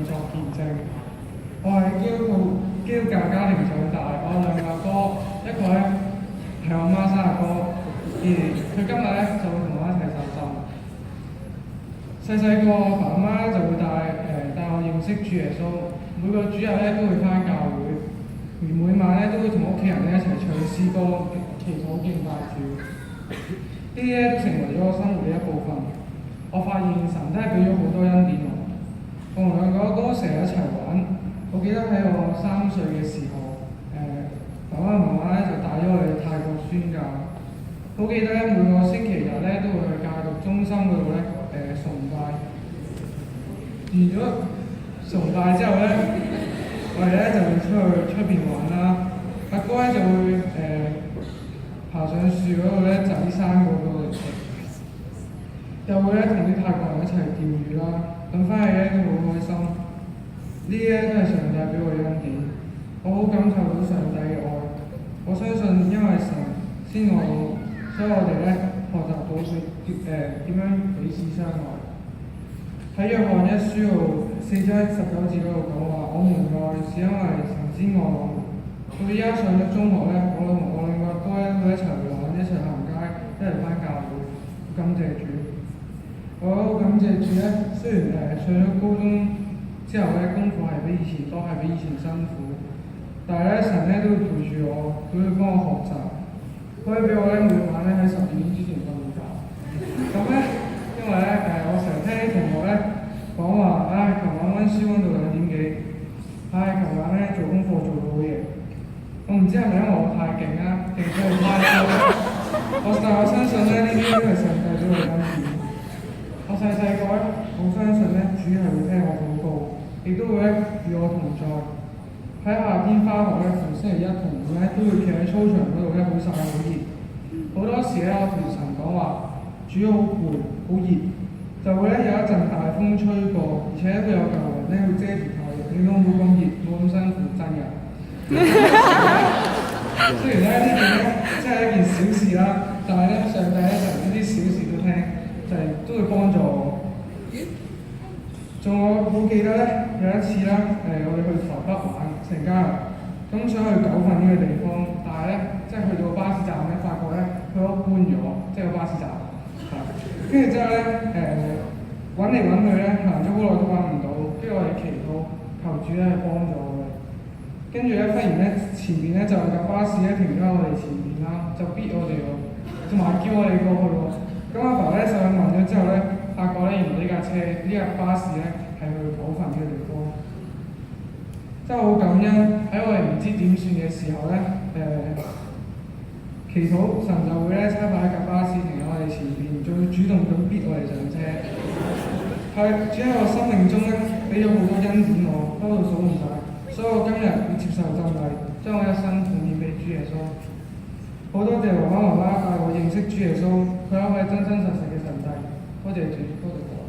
作見證。我係基督教家庭長大，我兩個阿哥，一個咧係我媽生阿哥，而佢今日咧就會同我一齊受浸。細細個爸媽就會帶我認識主耶穌，每個主日咧都會返教會，而每晚咧都會同屋企人咧一齊唱詩歌、祈禱敬拜主。呢啲咧都成為咗我生活嘅一部分。我發現神真係俾咗好多恩典我。我同兩個阿哥成日一齊玩。我記得喺我3歲嘅時候，爸爸媽媽咧就帶咗我哋去泰國宣教。好記得咧每個星期日咧都會去教育中心嗰度咧崇拜。完咗崇拜之後咧，我哋咧就會出邊玩啦。阿哥咧就會爬上樹嗰度咧，就喺山嗰度嚟食。又會咧同啲泰國人一齊釣魚啦，咁翻去咧都好開心。呢啲咧都係上帝俾我嘅恩典，我好感受到上帝嘅愛。我相信因為神先愛我，所以我哋咧學習到點樣彼此相愛。喺約翰一書4章19節嗰度講話，我們愛是因為神先愛我們。到而家上咗中學咧，我同我兩個阿哥咧會一齊玩，一齊行街，一齊返教會。感謝主。我好感謝主咧，雖然上咗高中之後咧，功課係比以前多，係比以前辛苦，但係咧神咧都會陪住我，佢會幫我學習，可以俾我咧每晚咧喺12點之前瞓覺。咁咧，因為咧我成日聽啲同學咧講話，琴晚溫書溫到2點幾，琴晚咧做功課做到好夜。我唔知係咪因為我太勁啦，定係我太多？但我相信咧呢啲都係上帝俾我嘅恩典。我細個咧，好相信咧，主係會聽我禱告，亦都會咧與我同在。喺夏天返學咧，逢星期1同5咧，都會企喺操場嗰度咧，好曬好熱。好多時咧，我同神講話，主好攰，好熱，就會咧有一陣大風吹過，而且佢有嚿雲咧會遮住太陽，令到冇咁熱，冇咁辛苦，真嘅。雖然咧呢件咧真係一件小事啦，但係咧上帝咧就呢啲小事都聽。就係都會幫助我。仲我好記得咧，有一次啦，我哋去台北玩，成家人咁想去九份呢個地方，但係咧即係去到巴士站咧，發覺咧佢屋搬咗，即係個巴士站。跟住之後咧，揾嚟揾去咧，行咗好耐都揾唔到，跟住我哋祈禱求主咧幫助我哋。跟住咧，忽然咧前邊咧就有架巴士咧停咗喺我哋前邊啦，就逼我哋喎，同埋叫我哋過去喎。咁阿爸咧上去問咗之後咧，發覺咧原來呢架巴士咧係去九份呢個地方，真係好感恩。喺我哋唔知點算嘅時候咧，祈禱神就會咧差派一架巴士停喺我哋前邊，仲會主動咁逼我哋上車。係主喺我生命中咧俾咗好多恩典我，多到數唔晒。所以我今日會接受浸禮，將我一生奉獻俾主耶穌。好多謝爸爸媽媽帶我認識主耶穌，佢係一位真真實實嘅上帝。多謝主，多謝主。